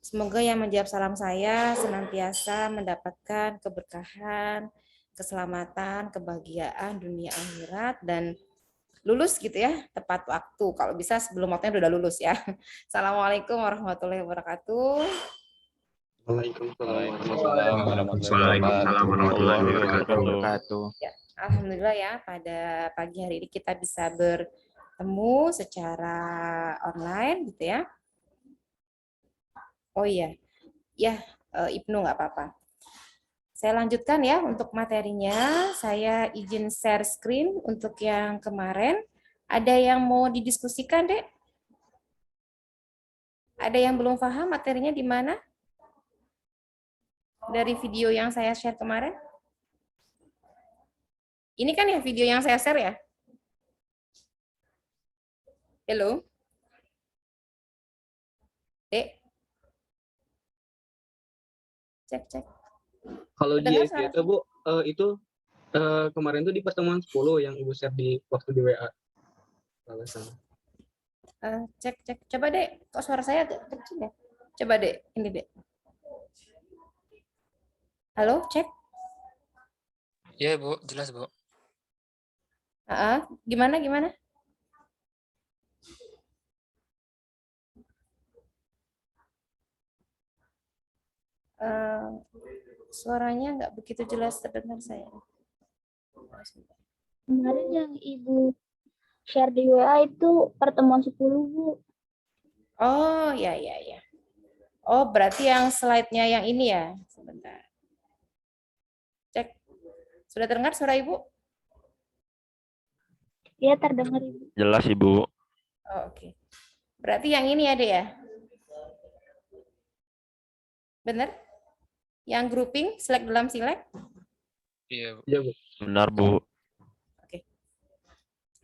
Semoga yang menjawab salam saya senantiasa mendapatkan keberkahan, keselamatan, kebahagiaan dunia akhirat, dan lulus gitu ya, tepat waktu. Kalau bisa sebelum waktunya udah lulus ya. Assalamualaikum warahmatullahi wabarakatuh. Waalaikumsalam Waalaikumsalam warahmatullahi warahmatullahi wabarakatuh. wabarakatuh. Ya, alhamdulillah ya pada pagi hari ini kita bisa bertemu secara online gitu ya. Oh iya, ya Ibnu nggak apa-apa. Saya lanjutkan ya untuk materinya. Saya izin share screen untuk yang kemarin. Ada yang mau didiskusikan, Dek? Ada yang belum paham materinya di mana? Dari video yang saya share kemarin? Ini kan ya video yang saya share ya? Halo? Dek? Cek, cek. Kalau di Dengar suara SG itu Bu, itu kemarin tuh di pertemuan 10 yang Ibu share di waktu di WA. Salah. cek, cek. Coba, Dek. Kok suara saya agak kecil ya? Coba, Dek. Ini, Dek. Halo, cek. Iya, Bu, jelas, Bu. Gimana, gimana? Suaranya nggak begitu jelas terdengar saya. Kemarin yang Ibu share di WA itu pertemuan 10, Bu. Oh, ya, ya, ya. Oh, berarti yang slide-nya yang ini ya. Sebentar. Cek. Sudah terdengar suara Ibu? Iya, terdengar, Ibu. Jelas, Ibu. Oh, oke. Berarti yang ini ada ya? Benar? Yang grouping, select dalam select? Iya, Bu. Iya Bu. Benar, Bu. Oke.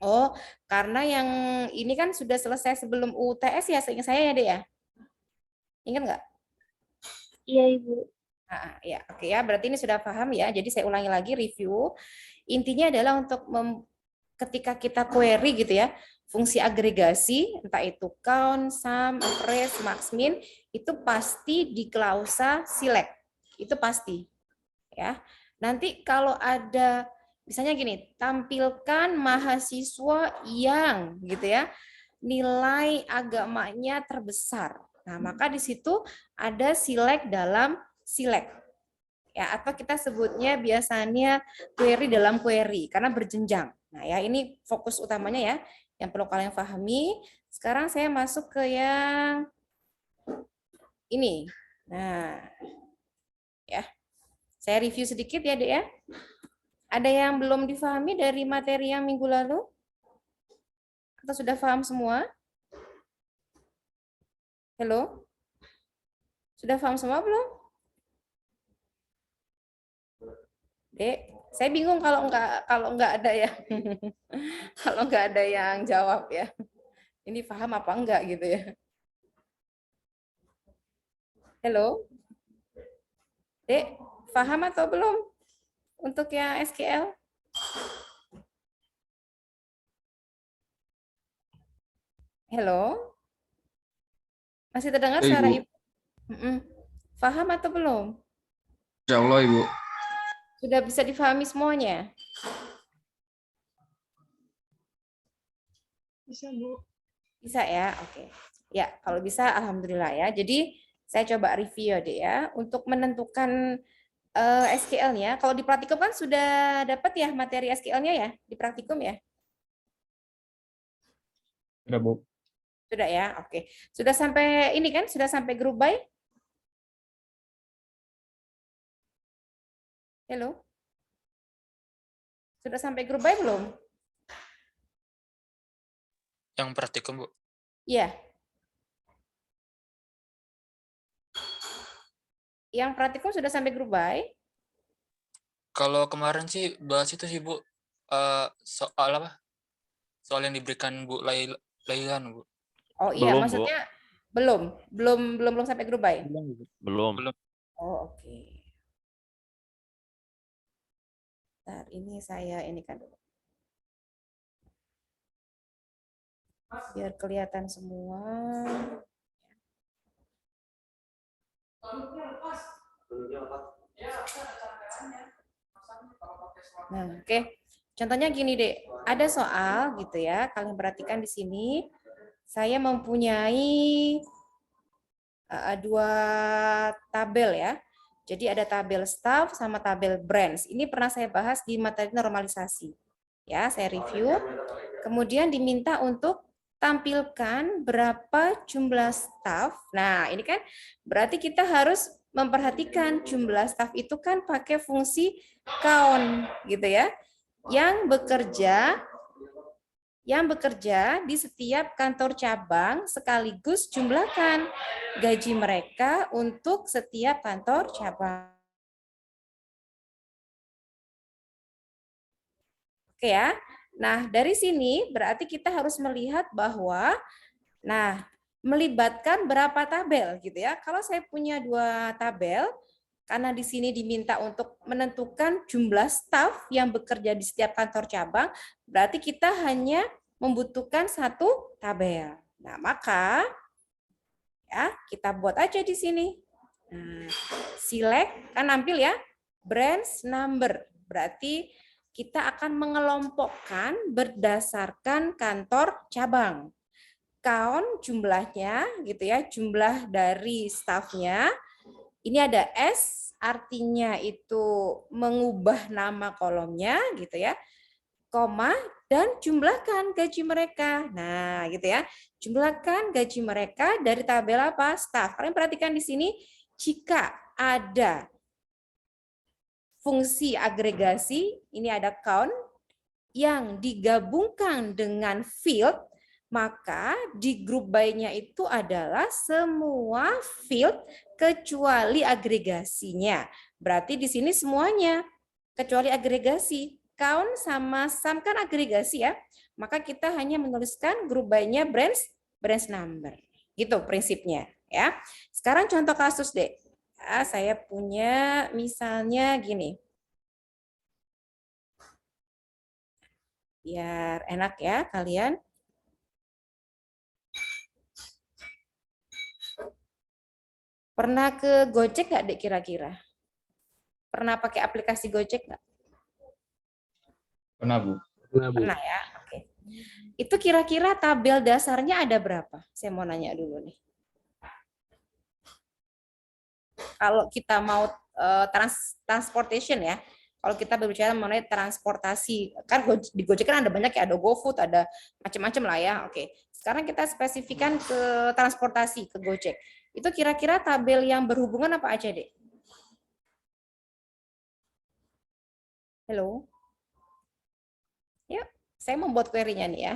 Oh, karena yang ini kan sudah selesai sebelum UTS ya, seingat saya ya, Dek ya? Ingat nggak? Iya, Ibu. Ya, oke ya. Berarti ini sudah paham ya. Jadi saya ulangi lagi review. Intinya adalah untuk ketika kita query gitu ya, fungsi agregasi, entah itu count, sum, average, max, min, itu pasti di klausa select. Itu pasti. Ya. Nanti kalau ada misalnya gini, tampilkan mahasiswa yang gitu ya, nilai agamanya terbesar. Nah, maka di situ ada select dalam select. Ya, atau kita sebutnya biasanya query dalam query karena berjenjang. Nah, ya ini fokus utamanya ya yang perlu kalian pahami. Sekarang saya masuk ke yang ini. Nah, ya. Saya review sedikit ya, Dek ya. Ada yang belum difahami dari materi yang minggu lalu? Atau sudah paham semua? Halo? Sudah paham semua belum? Dek, saya bingung kalau nggak ada ya. Kalau nggak ada yang jawab ya. Ini paham apa enggak gitu ya. Halo? Dek, paham atau belum untuk yang SQL? Halo? Masih terdengar suara Ibu. Ibu? Paham atau belum? Insya Allah, Ibu. Sudah bisa difahami semuanya? Bisa, Bu. Bisa ya? Oke. Ya, kalau bisa alhamdulillah ya. Jadi saya coba review ya, Dek ya. Untuk menentukan SQL-nya, kalau di praktikum kan sudah dapat ya materi SQL-nya ya di praktikum ya? Udah Bu. Sudah ya, oke. Sudah sampai ini kan? Sudah sampai group by? Halo? Sudah sampai group by belum? Yang praktikum, Bu. Iya. Yang praktikum sudah sampai group by? Kalau kemarin sih bahas itu sih, Bu. Soal apa? Soal yang diberikan Bu Lailan, Bu. Oh iya, Belum, Bu. maksudnya belum sampai group by? Belum. Oh, oke. Bentar, ini saya ini kan dulu. Biar kelihatan semua. Nah, oke. Contohnya gini, Dek. Ada soal gitu ya. Kalian perhatikan di sini. Saya mempunyai dua tabel ya. Jadi ada tabel staff sama tabel branch. Ini pernah saya bahas di materi normalisasi. Ya, saya review. Kemudian diminta untuk tampilkan berapa jumlah staff. Nah, ini kan berarti kita harus memperhatikan jumlah staff itu kan pakai fungsi count gitu ya. Yang bekerja di setiap kantor cabang sekaligus jumlahkan gaji mereka untuk setiap kantor cabang. Oke ya. Nah, dari sini berarti kita harus melihat bahwa melibatkan berapa tabel gitu ya. Kalau saya punya dua tabel, karena di sini diminta untuk menentukan jumlah staf yang bekerja di setiap kantor cabang, berarti kita hanya membutuhkan satu tabel. Nah, maka ya kita buat aja di sini. Nah, select kan nampil ya, branch number. Berarti kita akan mengelompokkan berdasarkan kantor cabang. Count jumlahnya gitu ya, jumlah dari stafnya. Ini ada S, artinya itu mengubah nama kolomnya gitu ya, koma, dan jumlahkan gaji mereka. Nah, gitu ya. Jumlahkan gaji mereka dari tabel apa? Staff. Kalian perhatikan di sini, jika ada fungsi agregasi, ini ada count, yang digabungkan dengan field, maka di grup by-nya itu adalah semua field kecuali agregasinya. Berarti di sini semuanya kecuali agregasi. Count sama sum kan agregasi ya. Maka kita hanya menuliskan grup by-nya branch number. Gitu prinsipnya ya. Sekarang contoh kasus deh. Ya, saya punya misalnya gini. Biar enak ya kalian. Pernah ke Gojek nggak, Dek, kira-kira? Pernah pakai aplikasi Gojek nggak? Pernah, Bu. Pernah ya, oke. Itu kira-kira tabel dasarnya ada berapa? Saya mau nanya dulu nih. Kalau kita mau transportation ya, kalau kita berbicara mengenai transportasi, kan di Gojek kan ada banyak ya, ada GoFood, ada macam-macam lah ya. Oke, sekarang kita spesifikan ke transportasi, ke Gojek. Itu kira-kira tabel yang berhubungan apa aja, Dek? Halo? Yuk, saya membuat query-nya nih ya.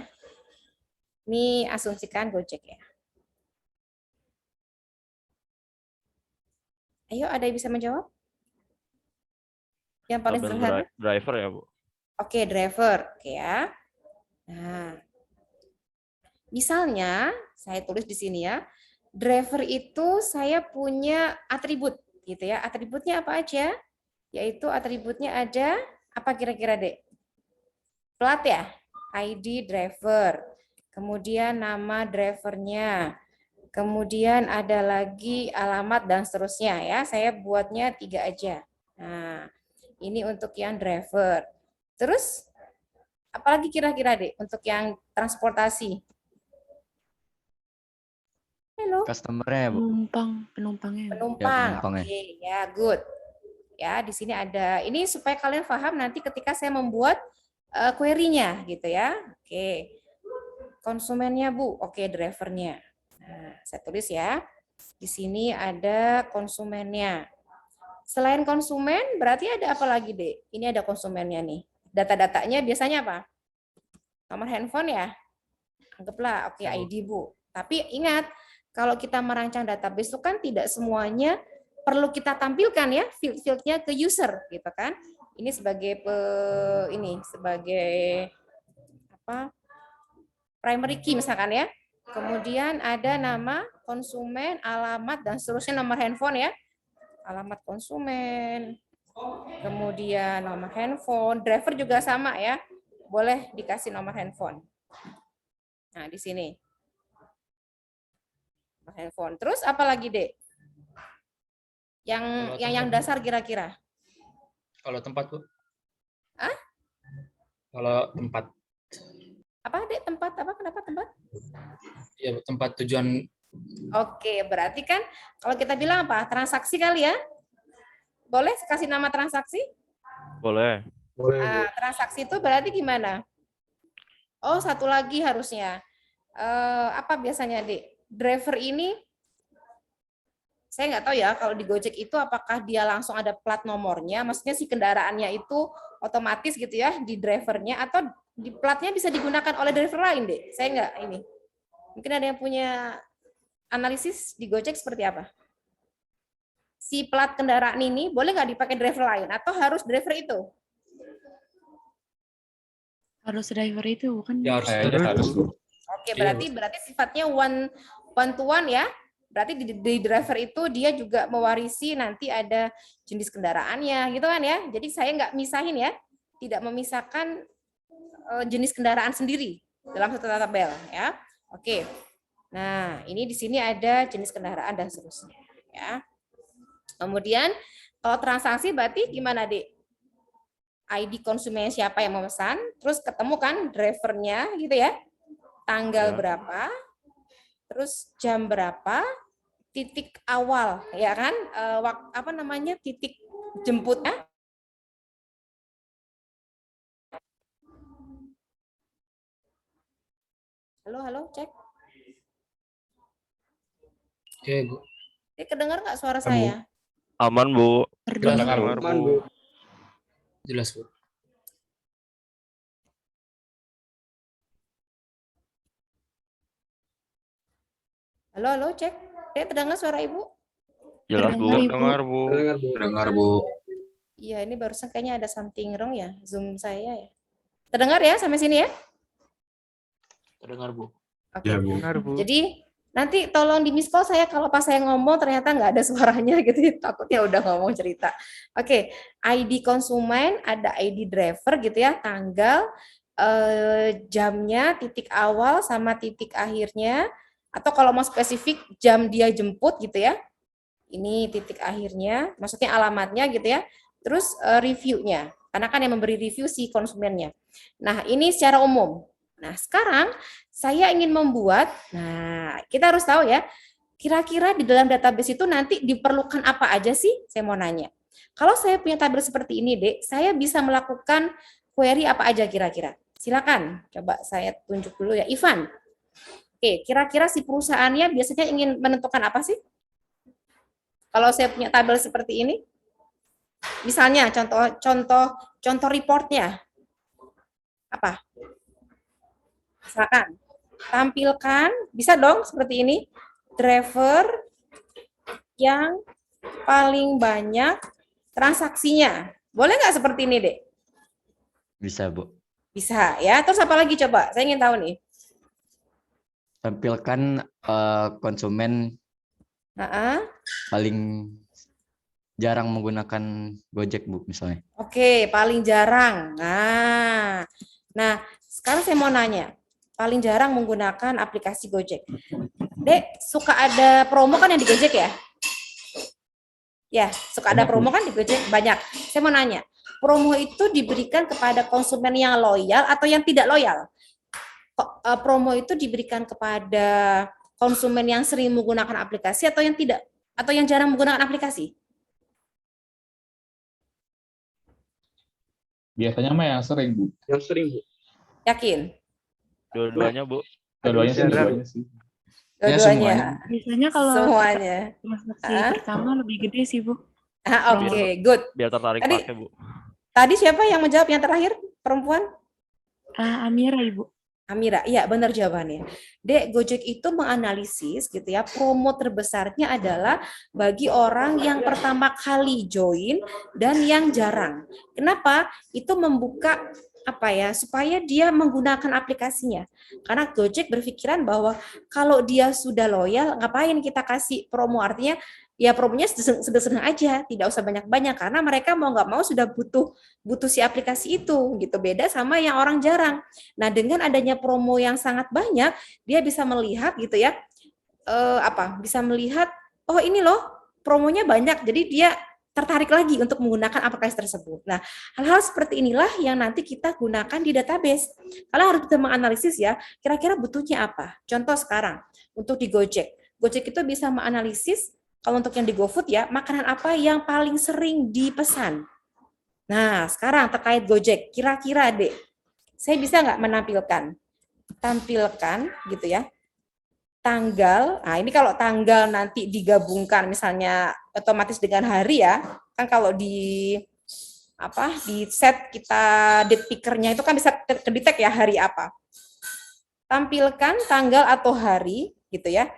Ini asumsikan Gojek ya. Ayo, ada yang bisa menjawab? Yang paling Tabel sederhana? driver ya, Bu? Oke, driver. Oke ya. Nah, misalnya saya tulis di sini ya, driver itu saya punya atribut gitu ya. Atributnya apa aja? Yaitu atributnya ada apa kira-kira, Dek? Plat ya, ID driver. Kemudian nama drivernya. Kemudian ada lagi alamat dan seterusnya ya. Saya buatnya 3 aja. Nah, ini untuk yang driver. Terus apalagi kira-kira, Dek, untuk yang transportasi? Halo. Customer-nya ya, Bu. Penumpangnya. Penumpang. penumpangnya. Oke, ya good. Ya, di sini ada ini supaya kalian paham nanti ketika saya membuat query-nya gitu ya. Oke. Konsumennya, Bu. Oke, drivernya. Nah, saya tulis ya. Di sini ada konsumennya. Selain konsumen, berarti ada apa lagi, Dek? Ini ada konsumennya nih. Data-datanya biasanya apa? Nomor handphone ya? Anggaplah, oke, ID, Bu. Tapi ingat, kalau kita merancang database itu kan tidak semuanya perlu kita tampilkan ya, field-fieldnya ke user, gitu kan? Ini sebagai sebagai apa? Primary key misalkan ya. Kemudian ada nama konsumen, alamat, dan seterusnya, nomor handphone ya. Alamat konsumen, kemudian nomor handphone, driver juga sama ya. Boleh dikasih nomor handphone. Nah, di sini. Nomor handphone. Terus apa lagi, Dek? Yang dasar kira-kira. Kalau tempat, Bu. Hah? Kalau tempat. Apa, Dek? Tempat apa? Kenapa tempat? Ya, tempat tujuan. Oke, berarti kan kalau kita bilang apa? Transaksi kali ya? Boleh kasih nama transaksi? Boleh. Boleh, Bu. Transaksi itu berarti gimana? Oh, satu lagi harusnya. Apa biasanya, Dek? Driver ini, saya nggak tahu ya, kalau di Gojek itu apakah dia langsung ada plat nomornya, maksudnya si kendaraannya itu otomatis gitu ya, di drivernya, atau di platnya bisa digunakan oleh driver lain, Dek? Saya nggak ini. Mungkin ada yang punya analisis di Gojek seperti apa? Si plat kendaraan ini boleh nggak dipakai driver lain, atau harus driver itu? Harus driver itu bukan? Ya, harus. Harus, Bu. Oke, berarti sifatnya one to one ya. Berarti di driver itu dia juga mewarisi nanti ada jenis kendaraannya gitu kan ya. Jadi saya nggak misahin ya, tidak memisahkan jenis kendaraan sendiri dalam satu tabel ya. Oke. Nah, ini di sini ada jenis kendaraan dan seterusnya ya. Kemudian kalau transaksi berarti gimana, Dek? ID konsumen siapa yang memesan, terus ketemu kan drivernya gitu ya. Tanggal berapa? Terus jam berapa? Titik awal ya kan, titik jemputnya. Halo, cek. Oke, Bu. Kedengar nggak suara saya? Aman, Bu. Terdengar. Dengar, Aman, Bu. Bu. Jelas, Bu. Halo, cek. Terdengar suara Ibu? Jelas, Bu. Terdengar, Ibu. Dengar, Bu. Dengar, Bu. Dengar, Bu. Iya, ini barusan kayaknya ada something wrong ya, Zoom saya ya. Terdengar ya sampai sini ya? Terdengar, Bu. Oke. Ya, Bu. Dengar, Bu. Jadi nanti tolong di miss call saya kalau pas saya ngomong ternyata nggak ada suaranya gitu ya. Takutnya udah ngomong cerita. Oke, ID konsumen, ada ID driver gitu ya, tanggal, jamnya, titik awal sama titik akhirnya, atau kalau mau spesifik jam dia jemput gitu ya. Ini titik akhirnya, maksudnya alamatnya gitu ya. Terus reviewnya, karena kan yang memberi review si konsumennya. Nah, ini secara umum. Nah, sekarang saya ingin membuat, nah kita harus tahu ya, kira-kira di dalam database itu nanti diperlukan apa aja sih? Saya mau nanya. Kalau saya punya tabel seperti ini, Dek, saya bisa melakukan query apa aja kira-kira? Silakan, coba saya tunjuk dulu ya, Ivan. Oke, kira-kira si perusahaannya biasanya ingin menentukan apa sih? Kalau saya punya tabel seperti ini, misalnya contoh reportnya apa? Misalkan tampilkan, bisa dong seperti ini, driver yang paling banyak transaksinya. Boleh nggak seperti ini, Dek? Bisa, Bu. Bisa ya. Terus apa lagi coba? Saya ingin tahu nih. Tampilkan konsumen paling jarang menggunakan Gojek, Bu, misalnya. Oke, paling jarang. Nah, sekarang saya mau nanya. Paling jarang menggunakan aplikasi Gojek. Dek, suka ada promo kan yang di Gojek ya? Ya, suka ada promo kan di Gojek? Banyak. Saya mau nanya, promo itu diberikan kepada konsumen yang loyal atau yang tidak loyal? Promo itu diberikan kepada konsumen yang sering menggunakan aplikasi atau yang tidak? Atau yang jarang menggunakan aplikasi? Biasanya mah yang sering, Bu. Yang sering, Bu. Yakin? Dua-duanya, Bu. Dua-duanya sih. Dua-duanya. Biasanya kalau Semuanya. transaksi pertama lebih gede sih, Bu. Oke, good. Biar tertarik Tadi- pakai, Bu. Tadi siapa yang menjawab yang terakhir? Perempuan? Amira, Ibu. Amira, iya benar jawabannya. Dek, Gojek itu menganalisis gitu ya, promo terbesarnya adalah bagi orang yang pertama kali join dan yang jarang. Kenapa? Itu membuka supaya dia menggunakan aplikasinya. Karena Gojek berpikiran bahwa kalau dia sudah loyal, ngapain kita kasih promo? Artinya ya promonya sedang-sedang aja, tidak usah banyak-banyak karena mereka mau nggak mau sudah butuh si aplikasi itu gitu. Beda sama yang orang jarang. Nah, dengan adanya promo yang sangat banyak, dia bisa melihat gitu ya, bisa melihat, oh ini loh promonya banyak, jadi dia tertarik lagi untuk menggunakan aplikasi tersebut. Nah, hal-hal seperti inilah yang nanti kita gunakan di database. Kalau harus kita menganalisis ya, kira-kira butuhnya apa? Contoh sekarang, untuk di Gojek. Gojek itu bisa menganalisis, kalau untuk yang di GoFood ya, makanan apa yang paling sering dipesan. Nah, sekarang terkait Gojek, kira-kira Dek, saya bisa nggak tampilkan gitu ya, tanggal, nah ini kalau tanggal nanti digabungkan misalnya otomatis dengan hari ya, kan kalau di set kita date picker-nya itu kan bisa kedetek ya hari apa. Tampilkan tanggal atau hari gitu ya,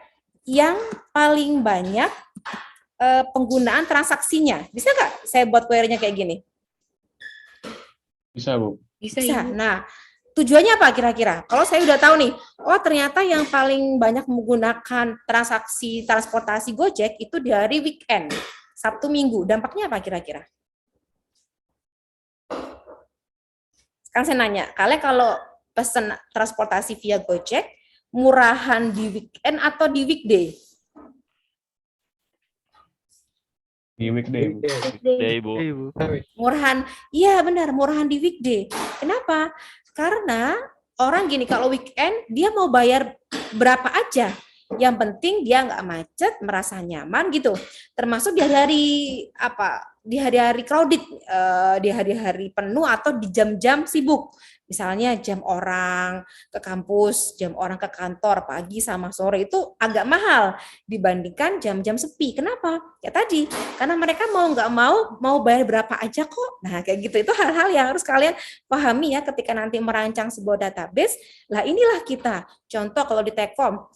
yang paling banyak penggunaan transaksinya. Bisa nggak saya buat query-nya kayak gini? Bisa, Bu. Bisa, Bisa. Ibu. Nah, tujuannya apa kira-kira? Kalau saya udah tahu nih, oh ternyata yang paling banyak menggunakan transaksi transportasi Gojek itu di hari weekend, Sabtu Minggu. Dampaknya apa kira-kira? Sekarang saya nanya, kalian kalau pesen transportasi via Gojek, murahan di weekend atau di weekday? Di weekday, Bu. Ya Ibu. Murahan, iya benar, murahan di weekday. Kenapa? Karena orang gini, kalau weekend dia mau bayar berapa aja. Yang penting dia nggak macet, merasa nyaman gitu. Termasuk di hari-hari crowded, di hari-hari penuh atau di jam-jam sibuk. Misalnya jam orang ke kampus, jam orang ke kantor pagi sama sore itu agak mahal dibandingkan jam-jam sepi. Kenapa? Ya tadi, karena mereka mau nggak mau bayar berapa aja kok. Nah kayak gitu, itu hal-hal yang harus kalian pahami ya ketika nanti merancang sebuah database. Lah inilah kita. Contoh kalau di Techcom,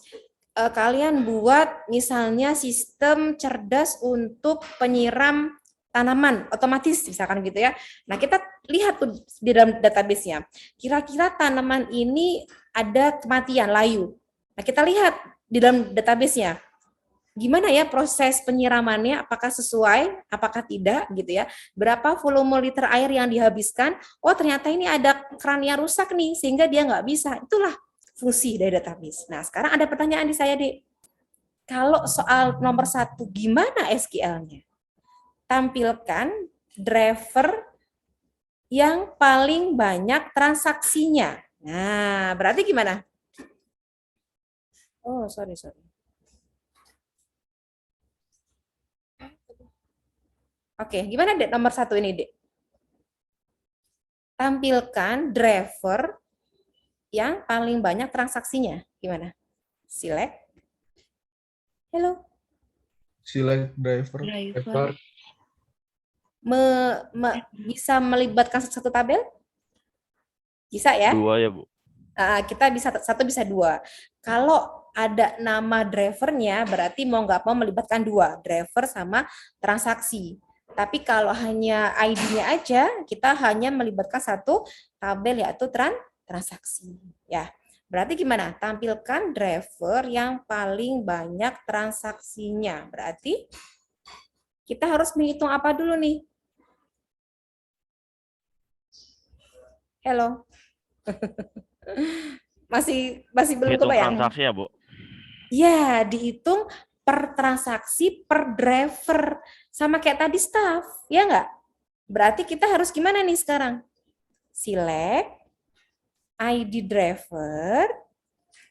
kalian buat misalnya sistem cerdas untuk penyiram tanaman otomatis misalkan gitu ya. Nah, kita lihat tuh di dalam database-nya. Kira-kira tanaman ini ada kematian layu. Nah, kita lihat di dalam database-nya. Gimana ya proses penyiramannya, apakah sesuai, apakah tidak gitu ya. Berapa volume liter air yang dihabiskan? Oh, ternyata ini ada keran yang rusak nih sehingga dia nggak bisa. Itulah fungsi dari database. Nah, sekarang ada pertanyaan di saya, Dek. Kalau soal nomor 1, gimana SQL-nya? Tampilkan driver yang paling banyak transaksinya. Nah, berarti gimana? Oh, sorry. Oke, gimana Dek nomor 1 ini, Dek? Tampilkan driver yang paling banyak transaksinya. Gimana? Select. Hello. Select driver. Driver. Bisa melibatkan satu tabel? Bisa ya? 2 ya Bu. Kita bisa 1 bisa 2. Kalau ada nama drivernya berarti mau nggak mau melibatkan 2, driver sama transaksi. Tapi kalau hanya ID-nya aja, kita hanya melibatkan 1 tabel yaitu transaksi. Ya, berarti gimana? Tampilkan driver yang paling banyak transaksinya. Berarti kita harus menghitung apa dulu nih? Hello. masih belum Hitung kebayang. transaksi ya Bu. Ya, dihitung per transaksi per driver. Sama kayak tadi staff, ya nggak? Berarti kita harus gimana nih sekarang? Select ID driver,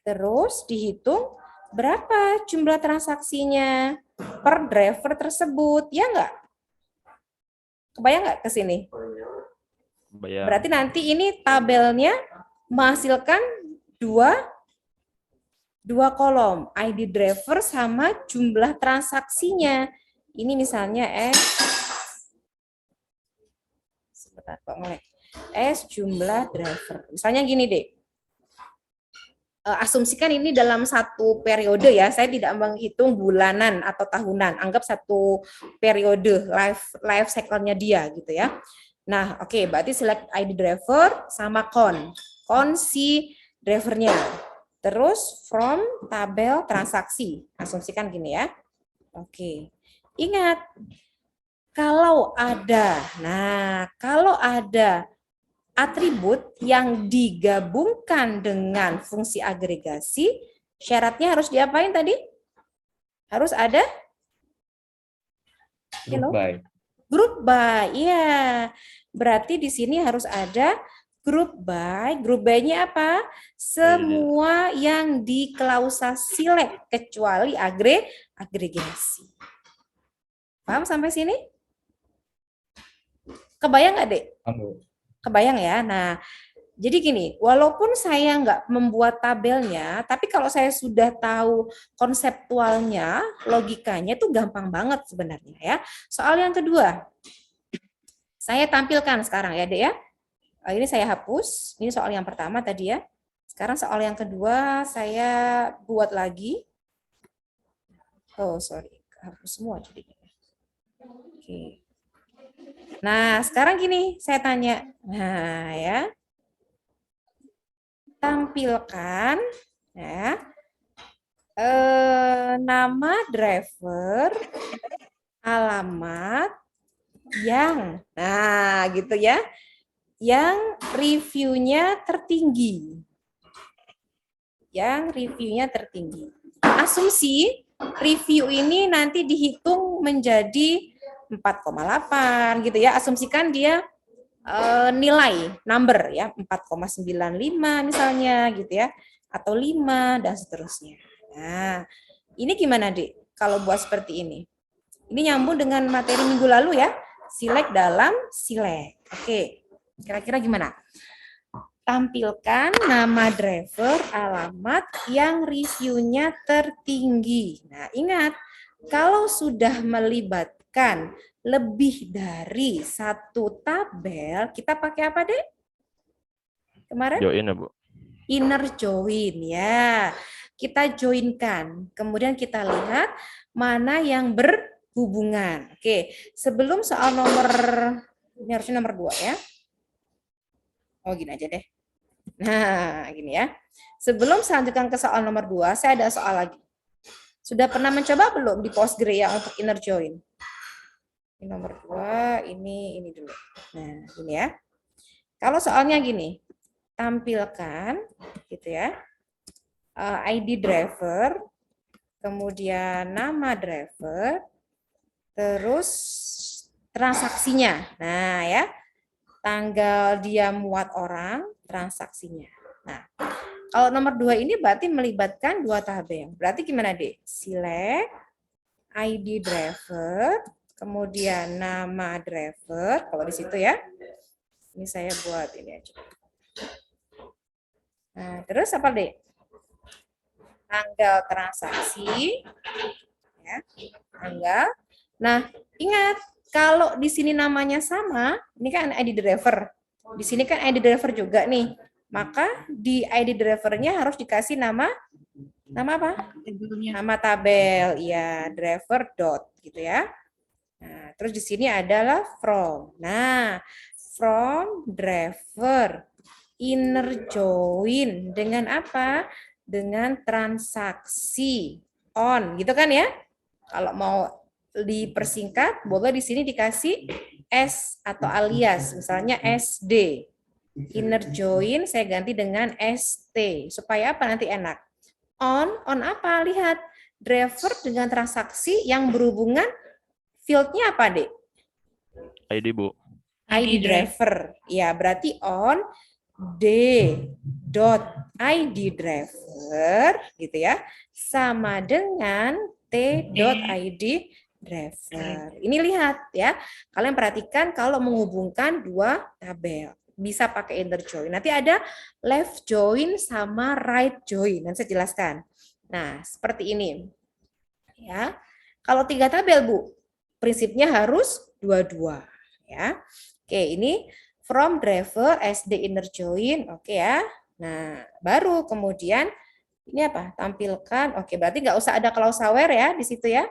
terus dihitung berapa jumlah transaksinya per driver tersebut, ya nggak? Kebayang nggak ke sini? Bayar. Berarti nanti ini tabelnya menghasilkan dua kolom, ID driver sama jumlah transaksinya. Ini misalnya sebentar Pak Molek. Jumlah driver. Misalnya gini deh. Asumsikan ini dalam 1 periode ya. Saya tidak menghitung bulanan atau tahunan. Anggap 1 periode life cycle-nya dia gitu ya. Nah, oke, berarti select ID driver sama con si drivernya. Terus from tabel transaksi. Asumsikan gini ya. Oke. Ingat, kalau ada atribut yang digabungkan dengan fungsi agregasi, syaratnya harus diapain tadi? Harus ada Group by. Group by, iya. Berarti di sini harus ada group by. Group by-nya apa? Semua yang di klausa select kecuali agregasi. Paham sampai sini? Kebayang nggak, Dek? Kebayang ya. Nah, jadi gini, walaupun saya nggak membuat tabelnya, tapi kalau saya sudah tahu konseptualnya, logikanya itu gampang banget sebenarnya ya. Soal yang kedua, saya tampilkan sekarang ya, Dek ya. Ini saya hapus, ini soal yang pertama tadi ya. Sekarang soal yang kedua saya buat lagi. Oh, sorry, hapus semua jadinya. Oke. Nah, sekarang gini, saya tanya. Nah, ya. Tampilkan ya. Nama driver, alamat yang. Nah, gitu ya. Yang reviewnya tertinggi. Yang reviewnya tertinggi. Asumsi review ini nanti dihitung menjadi 4,8 gitu ya. Asumsikan dia nilai number ya 4,95 misalnya gitu ya, atau 5 dan seterusnya. Nah, ini gimana, Dek? Kalau buat seperti ini. Ini nyambung dengan materi minggu lalu ya. Select dalam select. Oke. Kira-kira gimana? Tampilkan nama driver, alamat yang reviewnya tertinggi. Nah, ingat, kalau sudah melibatkan lebih dari satu tabel, kita pakai apa, Dek? Kemarin? Join ya, Bu. Inner join, ya. Kita joinkan. Kemudian kita lihat mana yang berhubungan. Oke, sebelum soal nomor, ini harusnya nomor 2 ya. Oh, gini aja deh. Nah, gini ya. Sebelum saya lanjutkan ke soal nomor 2, saya ada soal lagi. Sudah pernah mencoba belum di Postgre ya untuk inner join? Ini nomor 2, ini dulu. Nah, gini ya. Kalau soalnya gini, tampilkan gitu ya. ID driver, kemudian nama driver, terus transaksinya. Nah, ya. Tanggal dia muat orang, transaksinya. Nah, kalau nomor 2 ini berarti melibatkan 2 tabel. Berarti gimana, Dek? Select ID driver, kemudian nama driver, kalau di situ ya. Ini saya buat ini aja. Nah, terus apa, Dek? Tanggal transaksi. Ya, tanggal. Nah, ingat, kalau di sini namanya sama, ini kan ID driver. Di sini kan ID driver juga nih. Maka di ID drivernya harus dikasih nama apa? Nama tabel, ya, driver dot gitu ya. Nah, terus di sini adalah from. Nah, from driver inner join dengan apa? Dengan transaksi on, gitu kan ya? Kalau mau dipersingkat, boleh di sini dikasih S atau alias, misalnya SD. Inner join saya ganti dengan ST, supaya apa nanti enak. On apa? Lihat, driver dengan transaksi yang berhubungan, fieldnya apa, Dek? ID, Bu. ID driver. Ya, berarti on d.id driver, gitu ya, sama dengan t.id driver. Ini lihat ya, kalian perhatikan kalau menghubungkan 2 tabel. Bisa pakai inner join. Nanti ada left join sama right join. Nanti saya jelaskan. Nah, seperti ini. Ya. Kalau 3 tabel, Bu, prinsipnya harus 2-2. Ya. Oke, ini from driver SD inner join. Oke ya. Nah, baru kemudian ini apa? Tampilkan. Oke, berarti nggak usah ada klausa where ya di situ ya.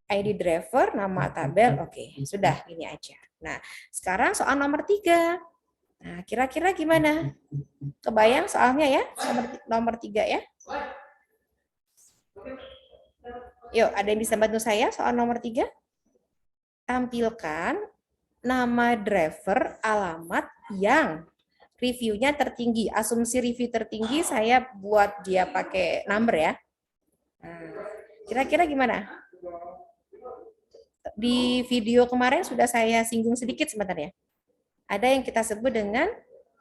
ID driver, nama tabel. Oke, sudah ini aja. Nah, sekarang soal nomor 3. Nah, kira-kira gimana? Kebayang soalnya ya? Nomor 3 ya? Yuk, ada yang bisa bantu saya soal nomor 3? Tampilkan nama driver, alamat yang reviewnya tertinggi. Asumsi review tertinggi saya buat dia pakai number ya. Nah, kira-kira gimana? di video kemarin sudah saya singgung sedikit sebenarnya. Ada yang kita sebut dengan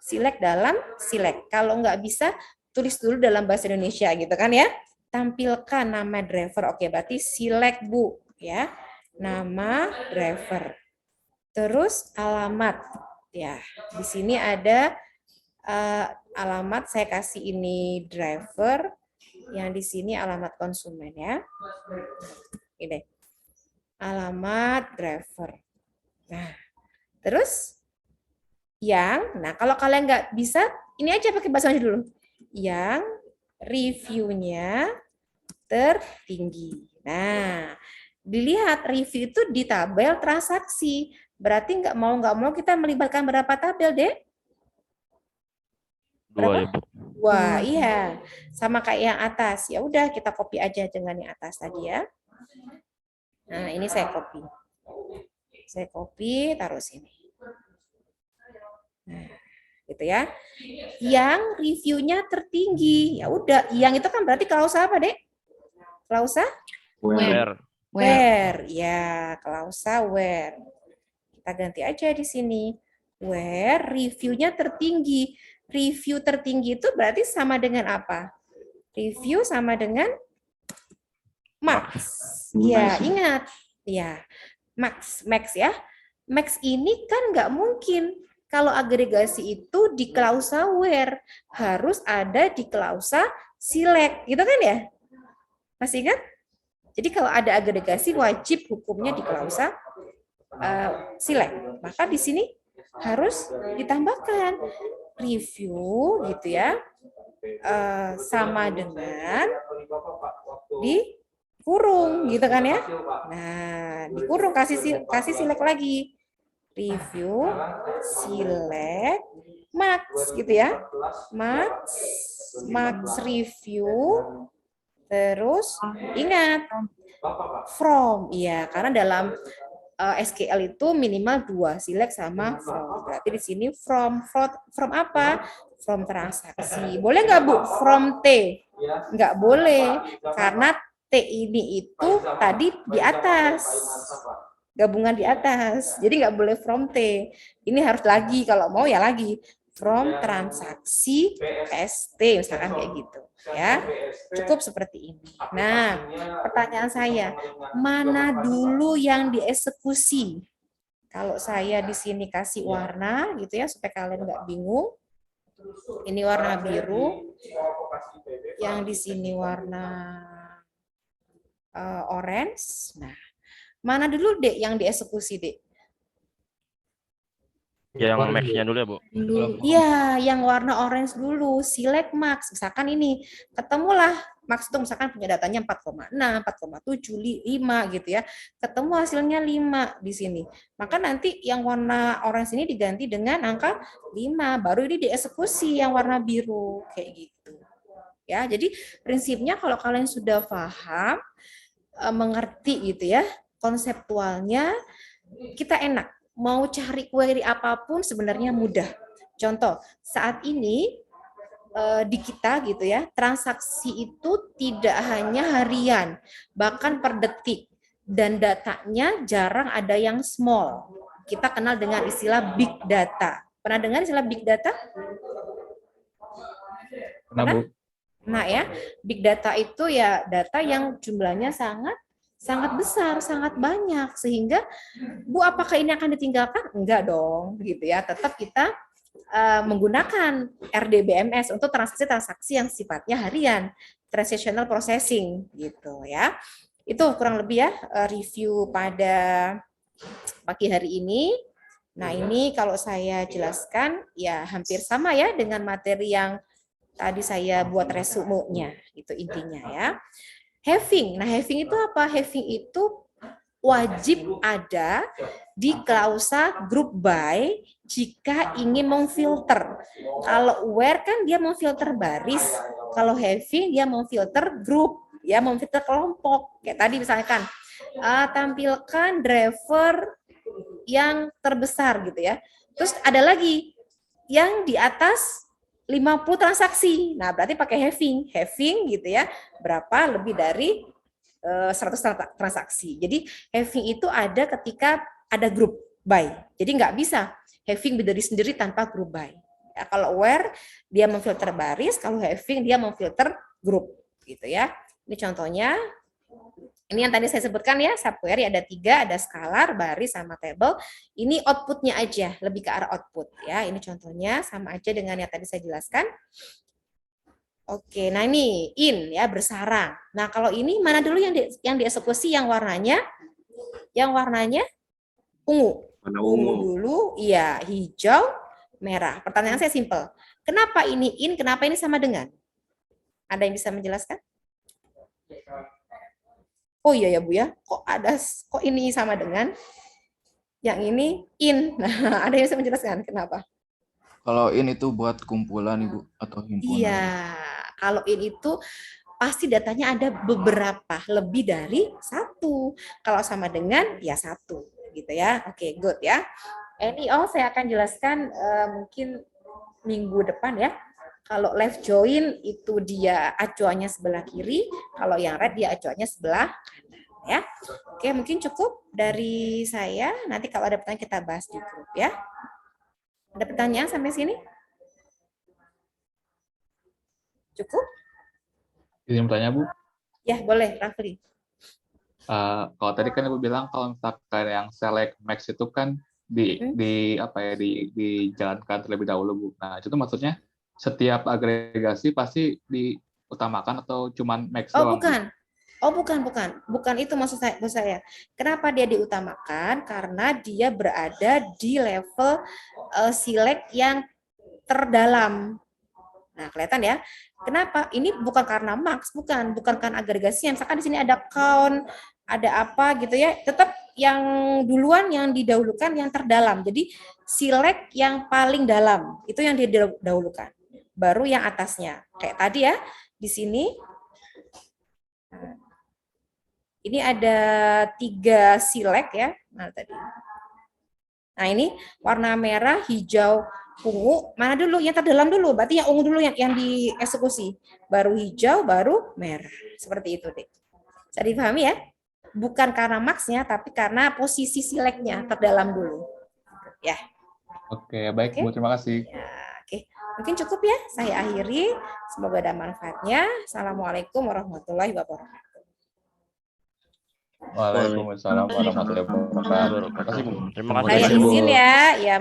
select dalam select. Kalau nggak bisa, tulis dulu dalam bahasa Indonesia gitu kan ya. Tampilkan nama driver. Oke, berarti select Bu ya. Nama driver. Terus alamat. Ya, di sini ada alamat, saya kasih ini driver, yang di sini alamat konsumen ya. Ini alamat driver. Nah, terus nah kalau kalian nggak bisa, ini aja pakai bahasa Indonesia dulu. Yang reviewnya tertinggi. Nah, dilihat review itu di tabel transaksi. Berarti nggak mau kita melibatkan berapa tabel, Dek? 2 ya, Bu. Wah, iya. Sama kayak yang atas. Ya udah, kita copy aja dengan yang atas tadi ya. Nah, ini saya copy. Saya copy, taruh sini. Nah, gitu ya. Yang reviewnya tertinggi. Ya udah, yang itu kan berarti klausa apa, Dek? Klausa? Where? Where. Ya, klausa where. Kita ganti aja di sini. Where reviewnya tertinggi. Review tertinggi itu berarti sama dengan apa? Review sama dengan max. Ya, ingat. Ya, max ya. Max ini kan nggak mungkin. Kalau agregasi itu di klausa where, harus ada di klausa select, gitu kan ya? Masih ingat? Jadi kalau ada agregasi wajib hukumnya di klausa select. Maka di sini harus ditambahkan review gitu ya, sama dengan dikurung gitu kan ya. Nah, dikurung kasih select lagi. Review select max gitu ya. Max review, terus ingat from, ya karena dalam SQL itu minimal 2, select sama from. Berarti di sini from apa? From transaksi. Boleh nggak Bu? From T? Nggak boleh, karena T ini itu tadi di atas. Gabungan di atas. Jadi nggak boleh from T. Ini harus lagi, kalau mau ya lagi. From transaksi ST, misalkan kayak gitu. Ya, cukup seperti ini. Nah, pertanyaan saya, mana dulu yang dieksekusi? Kalau saya di sini kasih warna gitu ya, supaya kalian nggak bingung. Ini warna biru, yang di sini warna orange. Nah, mana dulu Dek yang dieksekusi, Dek? Yang max-nya dulu ya, Bu. Iya, yang warna orange dulu, select max. Misalkan ini, ketemulah max itu misalkan punya datanya 4,6, 4,7, 5 gitu ya. Ketemu hasilnya 5 di sini. Maka nanti yang warna orange ini diganti dengan angka 5, baru ini dieksekusi yang warna biru kayak gitu. Ya, jadi prinsipnya kalau kalian sudah paham, mengerti gitu ya, konseptualnya, kita enak. Mau cari query apapun sebenarnya mudah. Contoh, saat ini di kita gitu ya, transaksi itu tidak hanya harian, bahkan per detik. Dan datanya jarang ada yang small. Kita kenal dengan istilah big data. Pernah dengar istilah big data? Pernah, Bu. Nah ya, big data itu ya data yang jumlahnya sangat besar, sangat banyak, sehingga Bu, apakah ini akan ditinggalkan? Enggak dong, gitu ya. Tetap kita menggunakan RDBMS untuk transaksi-transaksi yang sifatnya harian, transactional processing, gitu ya. Itu kurang lebih ya review pada pagi hari ini. Nah, ini kalau saya jelaskan ya hampir sama ya dengan materi yang tadi saya buat resumenya, itu intinya ya. Having. Nah, having itu apa? Having itu wajib ada di klausa group by jika ingin memfilter. Kalau where kan dia memfilter baris, kalau having dia memfilter grup, ya memfilter kelompok. Kayak tadi misalkan tampilkan driver yang terbesar gitu ya. Terus ada lagi yang di atas 50 transaksi. Nah, berarti pakai having gitu ya. Berapa lebih dari 100 transaksi. Jadi having itu ada ketika ada group by. Jadi nggak bisa having berdiri sendiri tanpa group by. Ya, kalau where dia memfilter baris, kalau having dia memfilter group gitu ya. Ini contohnya. Ini yang tadi saya sebutkan ya, subquery ada 3, ada scalar, baris, sama table. Ini outputnya aja, lebih ke arah output ya. Ini contohnya sama aja dengan yang tadi saya jelaskan. Oke, nah ini in ya, bersarang. Nah kalau ini mana dulu yang dieksekusi yang warnanya? Yang warnanya ungu. Ungu dulu, iya, hijau, merah. Pertanyaan saya simple. Kenapa ini in, kenapa ini sama dengan? Ada yang bisa menjelaskan? Oh iya ya Bu ya, kok ini sama dengan yang ini in. Nah, ada yang bisa menjelaskan kenapa? Kalau in itu buat kumpulan Ibu atau himpunan? Iya, kalau in itu pasti datanya ada beberapa, lebih dari 1. Kalau sama dengan ya 1 gitu ya. Oke, good ya. NIO saya akan jelaskan mungkin minggu depan ya. Kalau left join itu dia acuannya sebelah kiri, kalau yang right dia acuannya sebelah kanan ya. Oke, mungkin cukup dari saya. Nanti kalau ada pertanyaan kita bahas di grup ya. Ada pertanyaan sampai sini? Cukup? Izin bertanya, Bu. Ya, boleh, Rafli. Kalau tadi kan Ibu bilang kalau misalkan yang select max itu kan dijalankan terlebih dahulu, Bu. Nah, itu maksudnya setiap agregasi pasti diutamakan atau cuman max doang? Bukan itu maksud saya. Kenapa dia diutamakan? Karena dia berada di level select yang terdalam. Nah, kelihatan ya. Kenapa? Ini bukan karena max, bukan karena agregasinya. Misalkan di sini ada count, ada apa gitu ya. Tetap yang duluan yang didahulukan yang terdalam. Jadi select yang paling dalam itu yang didahulukan. Baru yang atasnya. Kayak tadi ya, di sini. Ini ada 3 select ya. Nah, tadi. Nah, ini warna merah, hijau, ungu. Mana dulu? Yang terdalam dulu. Berarti yang ungu dulu yang dieksekusi. Baru hijau, baru merah. Seperti itu, deh. Bisa dipahami ya? Bukan karena max-nya, tapi karena posisi select-nya terdalam dulu. Ya. Oke, baik, Bu. Terima kasih. Ya, oke. Mungkin cukup ya. Saya akhiri. Semoga ada manfaatnya. Assalamualaikum warahmatullahi wabarakatuh. Waalaikumsalam warahmatullahi wabarakatuh. Terima kasih, Bu. Terima kasih. Saya izin ya. Ya,